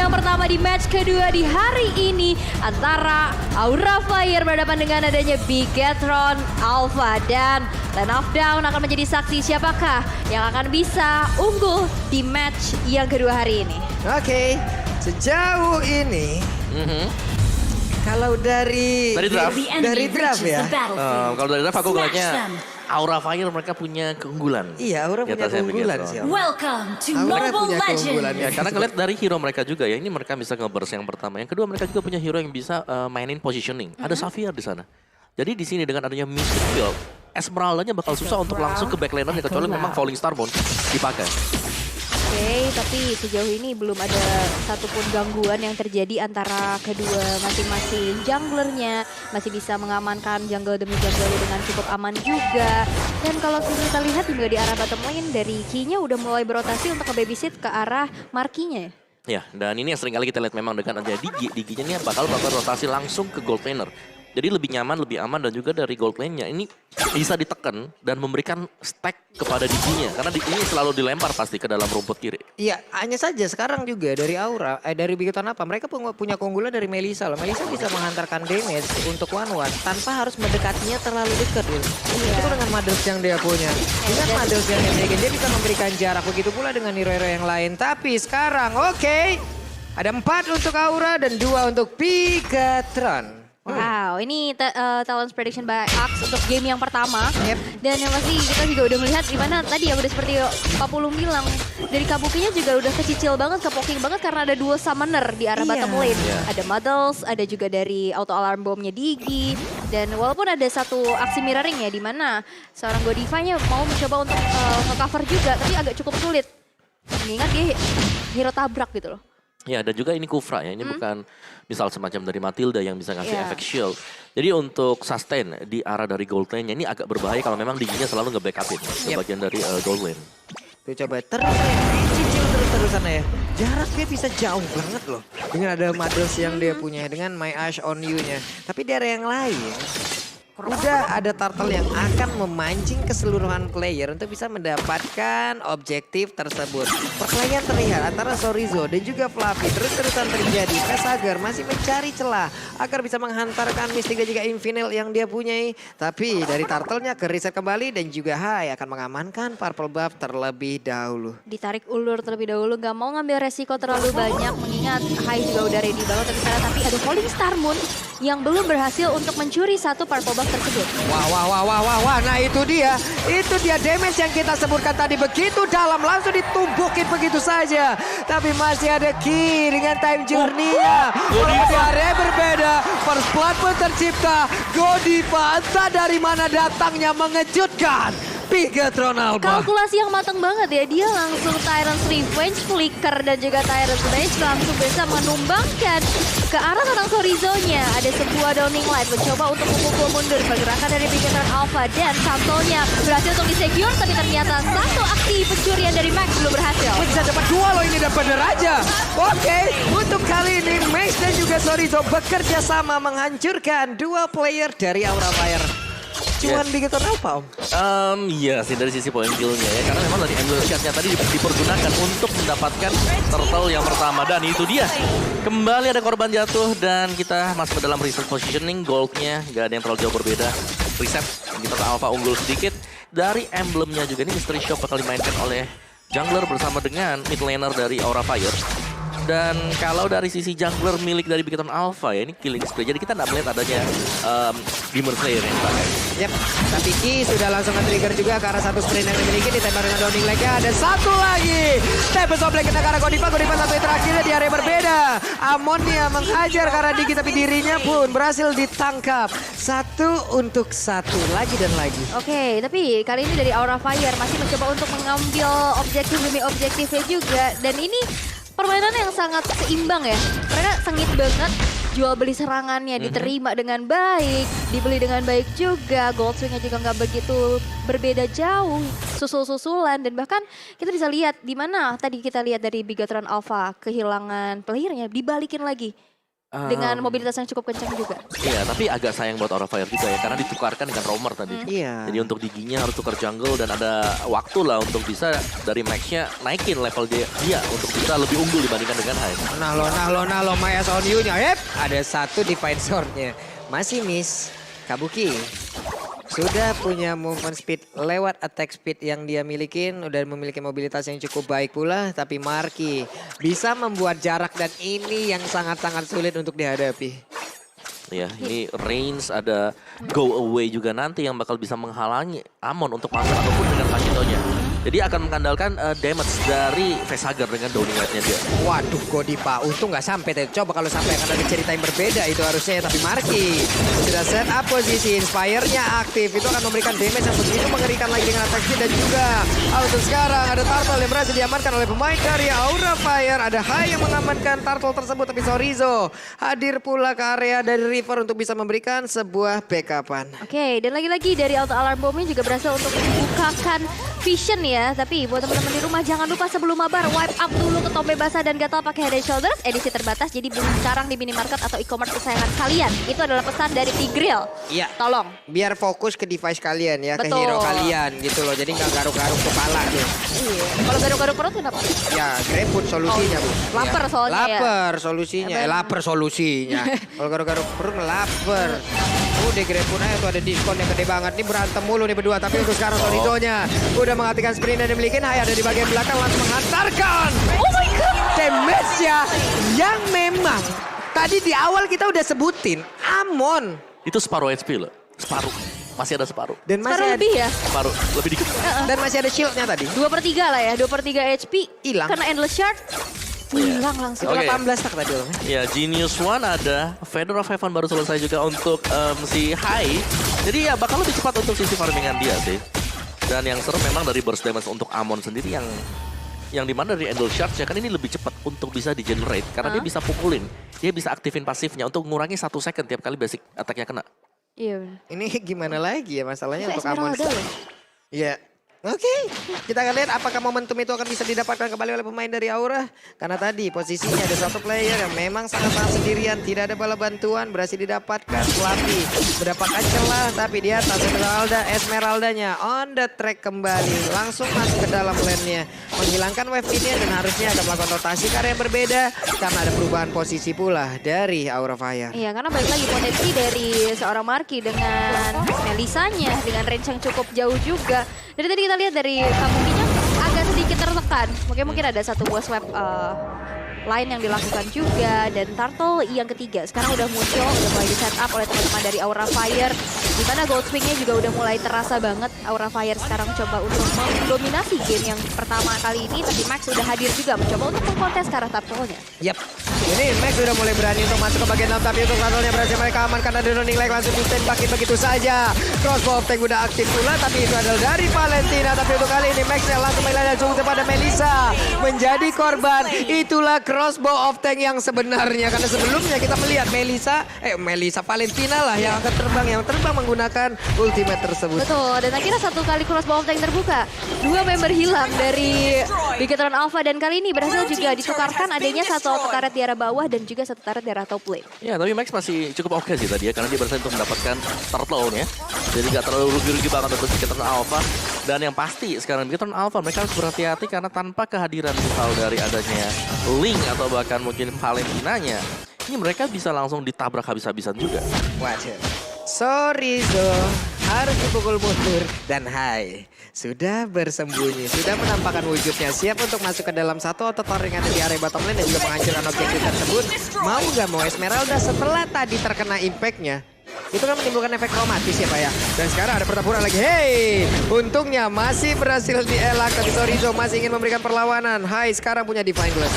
yang pertama di match kedua di hari ini antara Aura Fire berhadapan dengan adanya Bigetron Alpha dan Land of Dawn akan menjadi saksi siapakah yang akan bisa unggul di match yang kedua hari ini. Oke, sejauh ini kalau dari draft ya. Kalau dari draft aku ngeliatnya Aura Fire mereka punya keunggulan. Iya, Aura Di punya atasnya keunggulan Bigetron. sih. Welcome to Aura Mobile punya keunggulan Legends. Ya, karena ngeliat dari hero mereka juga ya, ini mereka bisa nge-burst yang pertama. Yang kedua mereka juga punya hero yang bisa mainin positioning. Ada Xavier di sana. Jadi di sini dengan adanya Mystic Field, Esmeralda-nya bakal susah untuk langsung ke backlane ya, kecuali memang Falling Star Moon dipakai. Oke, tapi sejauh ini belum ada satupun gangguan yang terjadi antara kedua masing-masing junglernya. Masih bisa mengamankan jungle demi jungle dengan cukup aman juga. Dan kalau kita lihat juga di arah bottom lane dari Key-nya udah mulai berotasi untuk ke-babysit ke arah Markinya. Ya, dan ini yang sering kali kita lihat memang dengan adanya Digi. Diginya ini bakal rotasi langsung ke gold laner. Jadi lebih nyaman, lebih aman dan juga dari gold lane-nya ini bisa ditekan dan memberikan stack kepada Diginya. Karena Diginya selalu dilempar pasti ke dalam rumput kiri. Iya, hanya saja sekarang juga dari Aura, dari Bigetron apa? Mereka punya keunggulan dari Melissa loh. Melissa bisa menghantarkan damage untuk one-one tanpa harus mendekatinya terlalu dekat. Itu dengan models yang dia punya. Dengan models yang dia miliki, dia bisa memberikan jarak. Begitu pula dengan hero-hero yang lain. Tapi sekarang, oke. Ada 4 untuk Aura dan 2 untuk Bigetron. Wow, ini talent prediction by Axe untuk game yang pertama. Dan yang pasti kita juga udah melihat gimana tadi ya udah seperti Pak Pulung bilang. Dari Kabukinya juga udah kecicil banget, ke-poking banget karena ada 2 summoner di arah bottom lane. Ada Muddles, ada juga dari auto alarm bomnya Digi. Dan walaupun ada satu aksi mirroring ya di mana seorang Godiva-nya mau mencoba untuk nge-cover juga, tapi agak cukup sulit. Mengingat dia hero tabrak gitu loh. Ya, dan juga ini Kufra ya, ini bukan misal semacam dari Matilda yang bisa ngasih efek shield. Jadi untuk sustain di arah dari gold lane-nya ini agak berbahaya kalau memang Diginya selalu nge-backupin sebagian dari gold lane. Tuh coba cicil terus-terusan ya. Jaraknya bisa jauh banget loh. Dengan ada models yang dia punya, dengan My Ash on You-nya. Tapi di area yang lain, udah ada turtle yang akan memancing keseluruhan player untuk bisa mendapatkan objektif tersebut. Perkelahian terlihat antara Sorizo dan juga Fluffy terus-terusan terjadi. Vesager masih mencari celah agar bisa menghantarkan Mystic dan juga Infinite yang dia punyai. Tapi dari turtle-nya ke reset kembali dan juga Hai akan mengamankan purple buff terlebih dahulu. Ditarik ulur terlebih dahulu, gak mau ngambil resiko terlalu banyak mengingat Hai juga udah ready banget tapi ada Falling Star Moon yang belum berhasil untuk mencuri satu purple buff tersebut. Wah, nah itu dia damage yang kita sebutkan tadi begitu dalam langsung ditumbukin begitu saja. Tapi masih ada Key dengan time journey-nya. Di area berbeda, first blood pun tercipta. Godiva entah dari mana datangnya mengejutkan. Bigetron Alpha. Kalkulasi yang matang banget ya, dia langsung Tyrant's Revenge, Flicker dan juga Tyrant's Revenge langsung bisa menumbangkan ke arah seorang Sorizo-nya. Ada sebuah Downing Light mencoba untuk memukul mundur pergerakan dari Bigetron Alpha dan Santonya berhasil untuk di-secure tapi ternyata satu aksi pencurian dari Max belum berhasil. Bisa dapat 2 loh ini dan bener aja. Oke, untuk kali ini Max dan juga Sorizo bekerja sama menghancurkan 2 player dari Aura Fire. Cuman Bigetron Alpha, Om? Iya sih dari sisi point kill-nya ya. Karena memang dari angle shot-nya tadi dipergunakan untuk mendapatkan turtle yang pertama. Dan itu dia. Kembali ada korban jatuh dan kita masuk ke dalam reset positioning. Gold-nya gak ada yang terlalu jauh berbeda. Reset, Bigetron Alpha unggul sedikit. Dari emblemnya juga ini Mystery Shop bakal dimainkan oleh jungler bersama dengan mid laner dari Aura Fire. Dan kalau dari sisi jungler milik dari Bigetron Alpha ya, ini killing spree. Jadi kita nggak melihat adanya Demon Slayer yang dipakai. Yap, tapi Ki sudah langsung nge-trigger juga ke arah satu sprint yang dimiliki. Ditembak dengan Downing Leg-nya, ada satu lagi. Tempest of Blade kita ke arah Godiva satu yang terakhirnya di area berbeda. Amonia menghajar ke arah Digi, tapi dirinya pun berhasil ditangkap. 1 untuk 1, lagi dan lagi. Oke, tapi kali ini dari Aura Fire masih mencoba untuk mengambil objektif demi objektifnya juga. Dan ini permainan yang sangat seimbang ya. Mereka sengit banget, jual beli serangannya diterima dengan baik, dibeli dengan baik juga. Gold swing-nya juga nggak begitu berbeda jauh, susul-susulan. Dan bahkan kita bisa lihat di mana tadi kita lihat dari Bigetron Alpha kehilangan playernya, dibalikin lagi. dengan mobilitas yang cukup kencang juga. Iya, tapi agak sayang buat Aura Fire juga ya, karena ditukarkan dengan Roamer tadi. Iya. Jadi untuk giginya harus tukar jungle dan ada waktu lah untuk bisa dari max-nya naikin level dia untuk bisa lebih unggul dibandingkan dengan Hive. Nah lo, Mayas on you-nya. Yep, ada satu Divine Sword-nya. Masih miss. Kabuki sudah punya movement speed lewat attack speed yang dia milikin. Udah memiliki mobilitas yang cukup baik pula. Tapi Marky bisa membuat jarak dan ini yang sangat-sangat sulit untuk dihadapi. Ya, ini range ada go away juga nanti yang bakal bisa menghalangi Amon untuk masuk ataupun dengan Pacitonya. Jadi akan mengandalkan damage dari Facehugger dengan Downing Light-nya dia. Waduh, Godipa. Untung nggak sampai. Coba kalau sampai akan ada cerita yang berbeda itu harusnya. Tapi Marky sudah set up posisi. Inspire-nya aktif. Itu akan memberikan damage yang begitu mengerikan lagi dengan attack speed. Dan juga untuk sekarang ada Turtle yang berhasil diamankan oleh pemain dari Aura Fire. Ada Hai yang mengamankan Turtle tersebut. Tapi Sorizo hadir pula ke area dari River untuk bisa memberikan sebuah backupan. Oke, dan lagi-lagi dari auto alarm bomnya juga berhasil untuk membukakan vision ya. Tapi buat teman-teman di rumah jangan lupa sebelum mabar wipe up dulu ke Tombe Basah dan Gatal pakai Head and Shoulders. Edisi terbatas jadi beli sekarang di minimarket atau e-commerce kesayangan kalian. Itu adalah pesan dari Tigreal. Iya. Tolong. Biar fokus ke device kalian ya, Betul. ke hero kalian gitu loh. Jadi nggak garuk-garuk kepala tuh. Iya. Kalau garuk-garuk perut kenapa? Ya, GrabFood solusinya, Bu. Lapar Ya. soalnya ya. Lapar solusinya. Lapar solusinya. Kalau garuk-garuk perut lapar. Udah GrabFood aja tuh ada diskon yang gede banget. Ini berantem mulu nih berdua. Tapi untuk sekarang Sorizo-nya udah menghatikan sprint dan dimiliki. Hai ada di bagian belakang langsung menghantarkan. Oh my god. Damage-nya yang memang tadi di awal kita udah sebutin. Amon. Itu separuh HP loh. Separuh. Masih ada separuh. Dan masih Sekarang ada, lebih ya? Separuh. Lebih dikit. dan masih ada shield-nya tadi. 2/3 lah ya. 2/3 HP. Hilang. Kena Endless Shard. Hilang langsung. Oke. 18 tak tadi loh. Ya, Genius One ada. Fedor of Heaven baru selesai juga untuk si Hai. Jadi ya bakal lebih cepat untuk sisi farmingan dia sih. Dan yang seru memang dari burst damage untuk Amon sendiri yang dimana dari Endless Shard ya kan ini lebih cepat untuk bisa di-generate. Karena dia bisa pukulin. Dia bisa aktifin pasifnya untuk mengurangi 1 second tiap kali basic attack-nya kena. Iya bener. Ini gimana lagi ya masalahnya Itu untuk Amon. Esmeralda loh. Ya. Oke, kita akan lihat apakah momentum itu akan bisa didapatkan kembali oleh pemain dari Aura. Karena tadi posisinya ada satu player yang memang sangat-sangat sendirian. Tidak ada bala bantuan, berhasil didapatkan. Slappy mendapatkan celah, tapi di atas Esmeraldanya on the track kembali. Langsung masuk ke dalam lane-nya. Menghilangkan wave ini dan harusnya akan melakukan rotasi karena yang berbeda. Karena ada perubahan posisi pula dari Aura Fire. Iya, karena balik lagi potensi dari seorang Marky dengan Melisanya, dengan range yang cukup jauh juga. Dari tadi kita lihat dari Kabukinya agak sedikit tertekan. Mungkin ada satu buah swap lain yang dilakukan juga. Dan Turtle yang ketiga sekarang udah muncul, udah mulai di set up oleh teman-teman dari Aura Fire. Dimana Goldswing-nya juga udah mulai terasa banget. Aura Fire sekarang coba untuk mendominasi game yang pertama kali ini. Tapi Max udah hadir juga mencoba untuk mengkontes ke arah Turtle-nya. Yap. Ini Max sudah mulai berani untuk masuk ke bagian dalam, tapi untuk Turtle-nya berhasil mereka amankan. Ada Running Leg langsung ditembakin begitu saja. Crossbow of Tank udah aktif pula, tapi itu adalah dari Valentina. Tapi untuk kali ini Max yang langsung melihat langsung kepada Melissa. Menjadi korban, itulah Crossbow of Tank yang sebenarnya. Karena sebelumnya kita melihat Melissa Valentina lah yang akan terbang menggunakan ultimate tersebut. Betul, dan akhirnya satu kali crossbow of tank terbuka. 2 member hilang dari Bigetron Alpha dan kali ini berhasil juga ditukarkan adanya satu auto turret di arah bawah dan juga satu turret di arah top lane. Ya, tapi Max masih cukup oke sih tadi ya, karena dia berhasil untuk mendapatkan Turtle-nya. Jadi gak terlalu rugi-rugi banget untuk Bigetron Alpha. Dan yang pasti sekarang Bigetron Alpha mereka harus berhati-hati karena tanpa kehadiran misal dari adanya Link atau bahkan mungkin Valentinanya, ini mereka bisa langsung ditabrak habis-habisan juga. Wajar. Sorizo harus dipukul mundur dan Hai sudah bersembunyi, sudah menampakkan wujudnya, siap untuk masuk ke dalam satu auto turret yang ada di area bottom lane dan juga menghancurkan objektif tersebut. Mau gak mau Esmeralda setelah tadi terkena impactnya itu kan menimbulkan efek traumatis ya Pak ya. Dan sekarang ada pertempuran lagi. Hey, untungnya masih berhasil dielak, tapi Sorizo masih ingin memberikan perlawanan. Hai sekarang punya Divine Glass.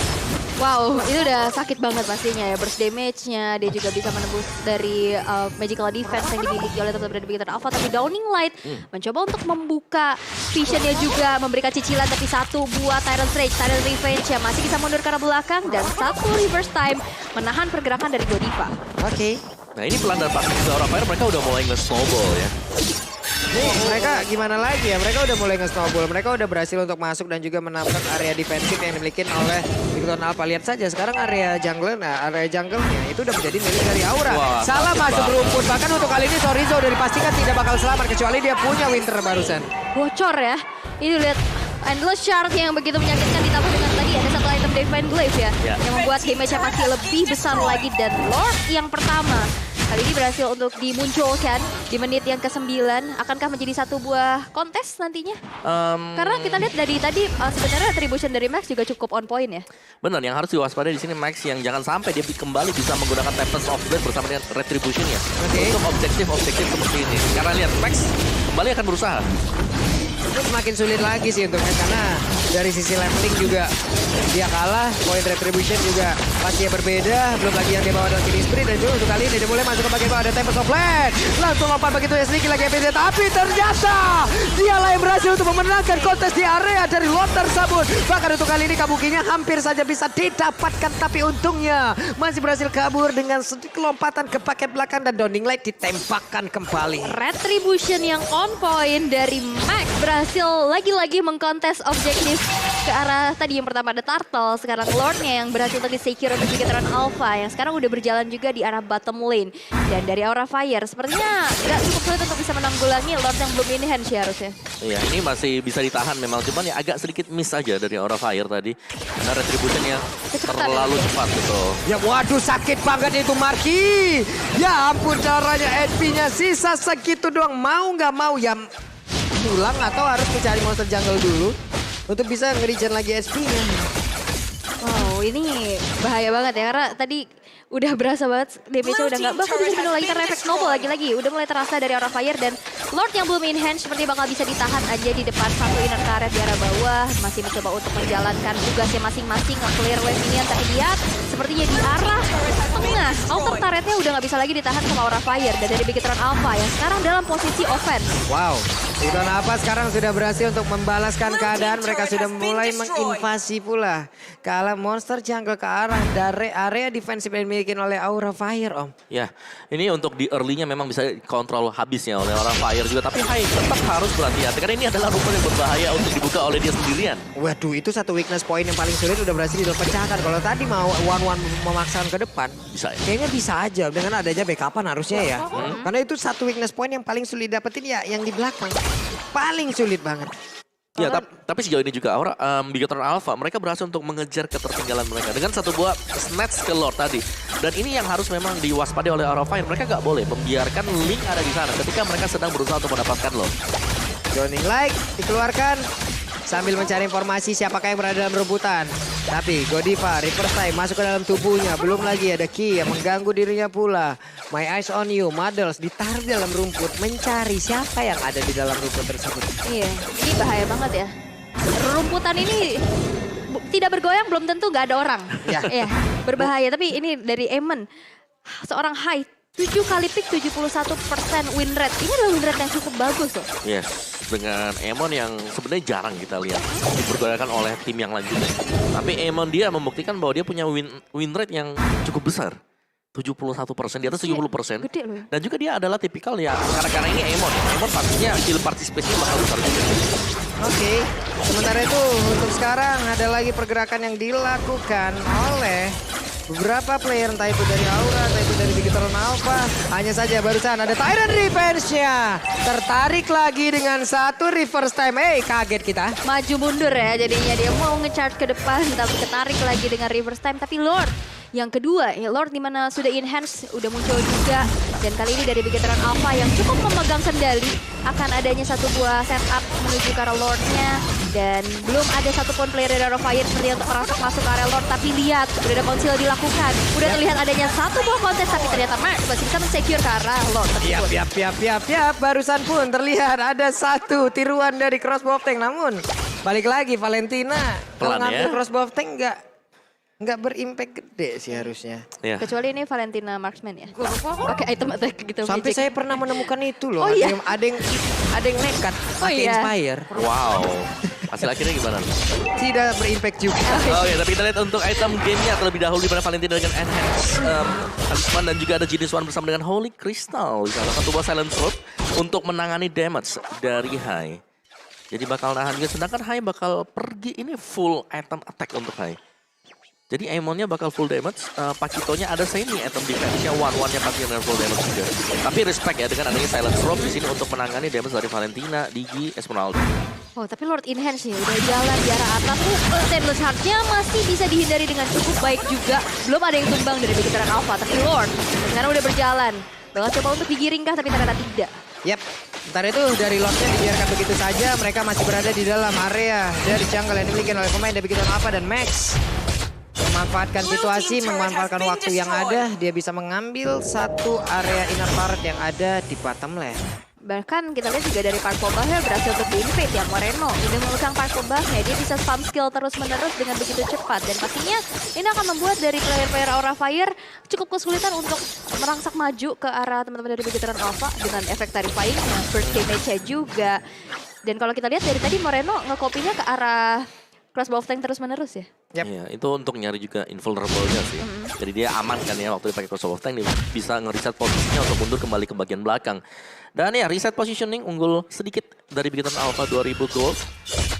Wow, itu udah sakit banget pastinya ya. Burst damage-nya, dia juga bisa menembus dari magical defense yang dimiliki oleh teman-teman dari Bigetron Alpha. Tapi Downing Light mencoba untuk membuka vision-nya juga, memberikan cicilan. Tapi satu buah Tyrant's Rage, Tyrant Revenge yang masih bisa mundur ke arah belakang. Dan satu reverse time menahan pergerakan dari Godiva. Oke. Nah ini pelan dan pasti Aura Fire mereka udah mulai nge-snowball ya. Nih, mereka gimana lagi ya? Mereka udah mulai nge-snowball. Mereka udah berhasil untuk masuk dan juga menambah area defensif yang dimiliki oleh Victor Alpha. Lihat saja sekarang area jungle-nya itu udah menjadi milik dari Aura. Wah, Salah sakit masuk banget. rumput. Bahkan untuk kali ini Chorizo udah dipastikan tidak bakal selamat kecuali dia punya Winter barusan. Bocor ya. Ini lihat Endless Shard yang begitu menyakitkan ditambah dengan tadi ada satu item Divine Glaive ya. Ya. Yang membuat damage-nya pasti lebih besar lagi. Dan Lord yang pertama kali ini berhasil untuk dimunculkan di menit yang ke-9. Akankah menjadi satu buah kontes nantinya? Karena kita lihat dari tadi sebenarnya retribution dari Max juga cukup on point ya. Benar, yang harus diwaspadai di sini Max yang jangan sampai dia kembali bisa menggunakan Tempest of Blade bersama dengan Retribution-nya. Oke. Untuk objektif-objektif seperti ini. Karena lihat Max kembali akan berusaha. Itu semakin sulit lagi sih untuk Max karena dari sisi leveling juga dia kalah, point retribution juga pastinya berbeda, belum lagi yang dia bawa adalah killing spree dan juga untuk kali ini dia mulai masuk ke bagian bawah ada Tempest of Blade. Langsung lompat begitu ya sedikit lagi FPZ, tapi ternyata dialah yang berhasil untuk memenangkan kontes di area dari Lord tersebut. Bahkan untuk kali ini Kabukinya hampir saja bisa didapatkan, tapi untungnya masih berhasil kabur dengan sedikit lompatan ke paket belakang dan Downing Light ditembakkan kembali. Retribution yang on point dari Max berhasil lagi-lagi mengkontes objektif ke arah tadi yang pertama ada Turtle, sekarang Lordnya yang berhasil tadi secure untuk Bigetron Alpha yang sekarang udah berjalan juga di arah bottom lane. Dan dari Aura Fire sepertinya gak cukup sulit untuk bisa menanggulangi Lord yang belum in hand sih harusnya. Iya, ini masih bisa ditahan memang, cuman ya agak sedikit miss aja dari Aura Fire tadi. Karena Retribution yang terlalu cepat gitu. Ya waduh sakit banget itu Marki. Ya ampun caranya HP-nya sisa segitu doang. Mau nggak mau ya pulang atau harus mencari monster jungle dulu untuk bisa nge-regen lagi HP-nya. Wow, ini bahaya banget ya karena tadi udah berasa banget damage-nya udah nggak bakal bisa dibunuh lagi karena efek snowball lagi-lagi. Udah mulai terasa dari Aura Fire dan Lord yang belum in hand seperti bakal bisa ditahan aja di depan satu inner turret di arah bawah. Masih mencoba untuk menjalankan tugasnya masing-masing nge-clear wave minion. Tapi lihat sepertinya di arah tengah. Outer turretnya udah nggak bisa lagi ditahan sama Aura Fire. Dan dari Bigetron Alpha yang sekarang dalam posisi offense. Wow, Bigetron Alpha sekarang sudah berhasil untuk membalaskan keadaan. Mereka sudah mulai menginvasi pula ke arah monster jungle ke arah dari area defensif yang dimiliki oleh Aura Fire, Om. Ya, ini untuk di early-nya memang bisa kontrol habisnya oleh Aura Fire juga. Tapi Hai tetap harus berhati-hati karena ini adalah rumput yang berbahaya untuk dibuka oleh dia sendirian. Waduh, itu satu weakness point yang paling sulit udah berhasil dipecahkan. Kalau tadi mau one-one memaksakan ke depan, Bisa ya? kayaknya bisa aja dengan adanya backupan harusnya ya. Karena itu satu weakness point yang paling sulit dapetin ya yang di belakang. Paling sulit banget. Ya, tapi sejauh ini juga Aura, Bigetron Alpha, mereka berhasil untuk mengejar ketertinggalan mereka dengan satu buah snatch ke Lord tadi. Dan ini yang harus memang diwaspadai oleh Aura Fire. Mereka nggak boleh membiarkan Link ada di sana ketika mereka sedang berusaha untuk mendapatkan Lord. Downing Light dikeluarkan sambil mencari informasi siapakah yang berada dalam rebutan. Tapi Godiva reverse time masuk ke dalam tubuhnya. Belum lagi ada Ki yang mengganggu dirinya pula. My eyes on you, Muddles ditaruh dalam rumput mencari siapa yang ada di dalam rumput tersebut. Iya, ini bahaya banget ya. Rumputan ini tidak bergoyang belum tentu nggak ada orang. Ya. Iya, berbahaya. Tapi ini dari Eamon, seorang high 7 kali pick 71% win rate. Ini adalah win rate yang cukup bagus loh. Yes, dengan Emon yang sebenarnya jarang kita lihat dipergunakan oleh tim yang lanjutnya. Tapi Emon dia membuktikan bahwa dia punya win rate yang cukup besar. 71%, di atas 70%. Gede loh ya. Dan juga dia adalah tipikal ya, karena ini Emon. Emon pastinya kill participation bakal besar juga. Oke, sementara itu untuk sekarang ada lagi pergerakan yang dilakukan oleh beberapa player, entah itu dari Aura, entah itu dari Bigetron Alpha. Hanya saja barusan ada Tyrant Revenge-nya. Tertarik lagi dengan satu reverse time. Kaget kita. Maju mundur ya jadinya dia mau nge-charge ke depan tapi ketarik lagi dengan reverse time. Tapi Lord yang kedua, ya Lord dimana sudah enhance, udah muncul juga. Dan kali ini dari Bigetron Alpha yang cukup memegang kendali akan adanya satu buah setup menuju ke arah Lordnya. Dan belum ada satupun player dari Aura Fire seperti untuk merasuk masuk ke area Lord. Tapi lihat, udah ada konsil dilakukan. Udah terlihat adanya satu buah kontes, tapi ternyata Max masih bisa men-secure ke arah Lord tersebut. Yap. Barusan pun terlihat ada satu tiruan dari Crossbow of Tank. Namun balik lagi Valentina kalau Pelan ngambil ya. Crossbow of Tank nggak berimpact gede sih harusnya. Ya. Kecuali ini Valentina Marksman ya. Pakai item attack gitu. Sampai magic. saya pernah menemukan itu loh. Oh iya? Ada yang nekat Oh pakai iya? Inspire. Wow, hasil akhirnya gimana? Tidak berimpact juga. Oke, tapi kita lihat untuk item gamenya terlebih dahulu di mana Valentina dengan Enhance Talisman dan juga ada Genius One bersama dengan Holy Crystal. Di sana satu buah Silent Sword untuk menangani damage dari Hai. Jadi bakal nahan juga, sedangkan Hai bakal pergi ini full item attack untuk Hai. Jadi Aimonnya bakal full damage, Pakitonya ada semi item defense-nya, one-one-nya pasti dengan full damage juga. Tapi respect ya dengan adanya Silent Rope di sini untuk menangani damage dari Valentina, Digi, Esmeralda. Oh, tapi Lord Enhance nih udah jalan di arah atas tuh. Stainless Heart-nya masih bisa dihindari dengan cukup baik juga. Belum ada yang tumbang dari Vegetarian Alpha, tapi Lord sekarang udah berjalan. Bakal coba untuk digiringkah, tapi ternyata tidak. Yap, ntar itu dari Lordnya dibiarkan begitu saja. Mereka masih berada di dalam area dari jungle yang dimiliki oleh pemain dari Vegetarian Alpha dan Max. Memanfaatkan situasi, memanfaatkan waktu yang ada, dia bisa mengambil satu area inner turret yang ada di bottom lane. Bahkan kita lihat juga dari Park Pobahnya berhasil untuk di-invade yang Moreno. Ini memegang Park Pobahnya, dia bisa spam skill terus-menerus dengan begitu cepat. Dan pastinya ini akan membuat dari player-player Aura Fire cukup kesulitan untuk merangsak maju ke arah teman-teman dari Vegetarian Alpha dengan efek terrifying, first damage-nya juga. Dan kalau kita lihat dari tadi Moreno nge-copy-nya ke arah crossbow tank terus-menerus ya. Yep. Iya, itu untuk nyari juga invulnerable-nya sih. Jadi dia aman kan ya waktu dipakai crossbow tank, dia bisa nge-reset posisinya untuk mundur kembali ke bagian belakang. Dan ya reset positioning unggul sedikit dari Vegetarian Alpha 2000 gold.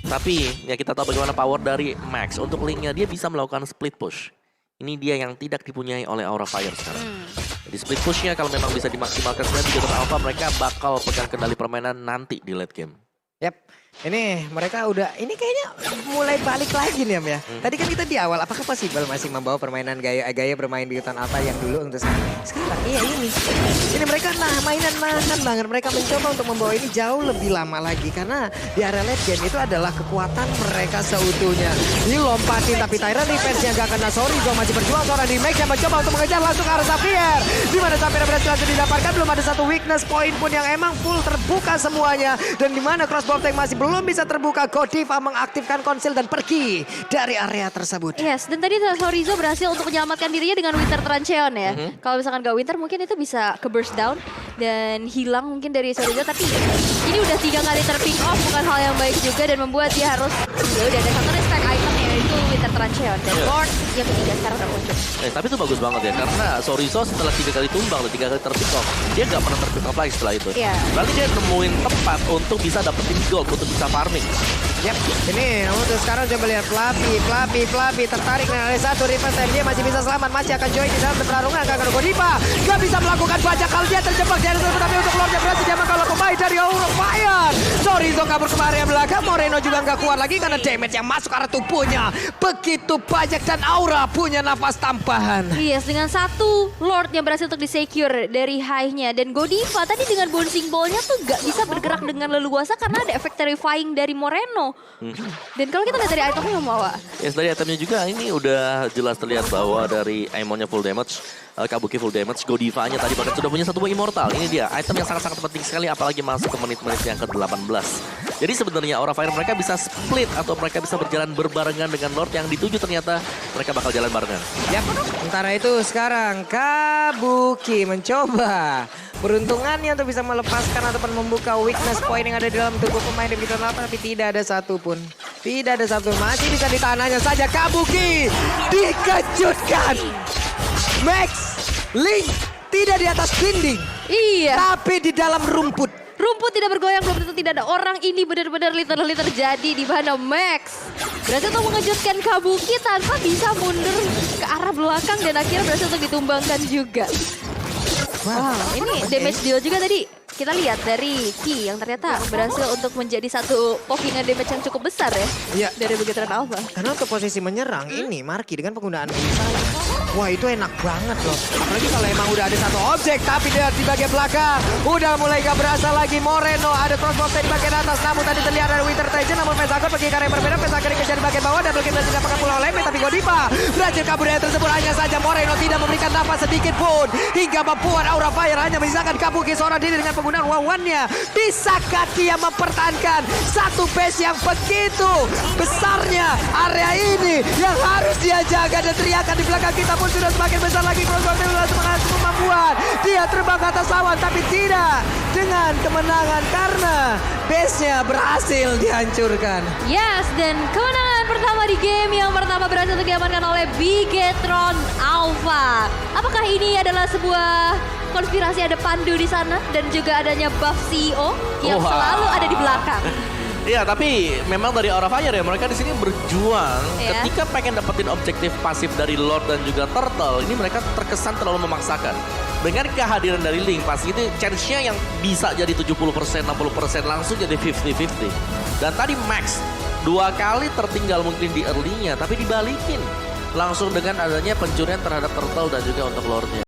Tapi ya kita tahu bagaimana power dari Max. Untuk linknya dia bisa melakukan split push. Ini dia yang tidak dipunyai oleh Aura Fire sekarang. Jadi split pushnya kalau memang bisa dimaksimalkan dengan Vegetarian Alpha, mereka bakal pegang kendali permainan nanti di late game. Yap, ini mereka udah, ini kayaknya mulai balik lagi nih Am ya. Tadi kan kita di awal, apakah possible masih membawa permainan gaya bermain di hutan apa yang dulu untuk sekarang? Iya ini. Ini mereka mainan nahan banget. Mereka mencoba untuk membawa ini jauh lebih lama lagi. Karena di area late game itu adalah kekuatan mereka seutuhnya. Dilompatin tapi Tyrant defense-nya gak kena. Sorizo masih berjuang, seorang di Max yang mencoba untuk mengejar langsung ke arah Xavier. Dimana Xavier berhasil langsung didapatkan, belum ada satu weakness point pun yang emang full terbuka semuanya. Dan dimana crossbow tank masih belum bisa terbuka, Godiva mengaktifkan konsil dan pergi dari area tersebut. Yes, dan tadi Sorizo berhasil untuk menyelamatkan dirinya dengan Winter Trancheon ya. Kalau misalkan gak Winter mungkin itu bisa ke burst down dan hilang mungkin dari Sorizo. Tapi ini udah 3 kali terpick off, bukan hal yang baik juga dan membuat dia harus udah ada satu respect item yaitu Winter Trancheon. Dan Lord yang ketiga sekarang udah muncul. Tapi itu bagus banget ya, karena Sorizo setelah 3 kali tumbang dan 3 kali terpick off, dia gak pernah terpick off lagi setelah itu. Berarti dia nemuin tempat untuk bisa dapetin gold, untuk bisa farming. Yap, ini untuk sekarang coba lihat Flappy tertarik dengan ada satu reverse time, dia masih bisa selamat, masih akan join di dalam pertarungan karena Godiva gak bisa melakukan banyak hal, dia terjebak di atas, tapi untuk Lordnya berhasil dia kalau pemain dari Aura Fire. Sorizo kabur ke area belakang, Moreno juga gak kuat lagi karena damage yang masuk ke arah tubuhnya begitu banyak dan Aura punya nafas tambahan. Yes, dengan satu Lord yang berhasil untuk di-secure dari high-nya dan Godiva tadi dengan bouncing ball-nya tuh gak bisa bergerak dengan leluasa karena ada efek terrifying dari Moreno. Dan kalau kita lihat dari itemnya Mamawa. Yes, dari itemnya juga ini udah jelas terlihat bahwa dari Aimonnya full damage, Kabuki full damage, Godivanya tadi bahkan sudah punya satu immortal. Ini dia item yang sangat-sangat penting sekali apalagi masuk ke menit-menit yang ke-18. Jadi sebenarnya Aura Fire mereka bisa split atau mereka bisa berjalan berbarengan dengan Lord yang dituju, ternyata mereka bakal jalan barengan. Yap, sementara itu sekarang Kabuki mencoba peruntungannya untuk bisa melepaskan ataupun membuka weakness point yang ada di dalam tubuh pemain di Vegetarian Alpha, tapi tidak ada satupun. Tidak ada satu, masih bisa ditahan hanya saja Kabuki dikejutkan. Max, Link tidak di atas dinding, tapi di dalam rumput. Rumput tidak bergoyang, belum tentu tidak ada orang. Ini benar-benar literally terjadi di mana Max berhasil untuk mengejutkan Kabuki tanpa bisa mundur ke arah belakang dan akhirnya berhasil untuk ditumbangkan juga. Wow, ini damage deal juga tadi. Kita lihat dari Ki yang ternyata berhasil untuk menjadi satu pokingan damage yang cukup besar ya dari Vegetarian Alpha. Karena untuk posisi menyerang ini Marki dengan penggunaan misalnya. Wah itu enak banget loh. Apalagi kalau emang udah ada satu objek tapi dia di bagian belakang. Udah mulai gak berasa lagi Moreno. Ada crossbow di bagian atas. Namun tadi terlihat ada Winter Treasure. Namun Pesagon pergi ke area yang berbeda. Pesagon dikejar di bagian bawah. Dan belum kita didapatkan pulau Leme. Tapi Godiva berhasil kabur dari tersebut. Hanya saja Moreno tidak memberikan nafas sedikit pun. Hingga membuat Aura Fire hanya menyisakan Kabuki seorang diri dengan penggunaan wawannya. Bisakah dia mempertahankan satu base yang begitu besarnya area ini yang harus dia jaga dan teriakan di belakang kita pun sudah semakin besar lagi. Crossbody langsung mengatur kemampuan. Dia terbang ke atas awan tapi tidak dengan kemenangan karena base-nya berhasil dihancurkan. Yes, dan kemenangan pertama di game yang pertama berhasil diamankan oleh Bigetron Alpha. Apakah ini adalah sebuah konspirasi, ada Pandu di sana dan juga adanya buff CEO yang Wah. selalu ada di belakang? Iya, tapi memang dari Aura Fire ya, mereka di sini berjuang Iya. ketika pengen dapetin objektif pasif dari Lord dan juga Turtle. Ini mereka terkesan terlalu memaksakan. Dengan kehadiran dari Link, pasti itu chance-nya yang bisa jadi 70%, 60% langsung jadi 50-50. Dan tadi Max 2 kali tertinggal mungkin di early-nya, tapi dibalikin langsung dengan adanya pencurian terhadap Turtle dan juga untuk Lord-nya.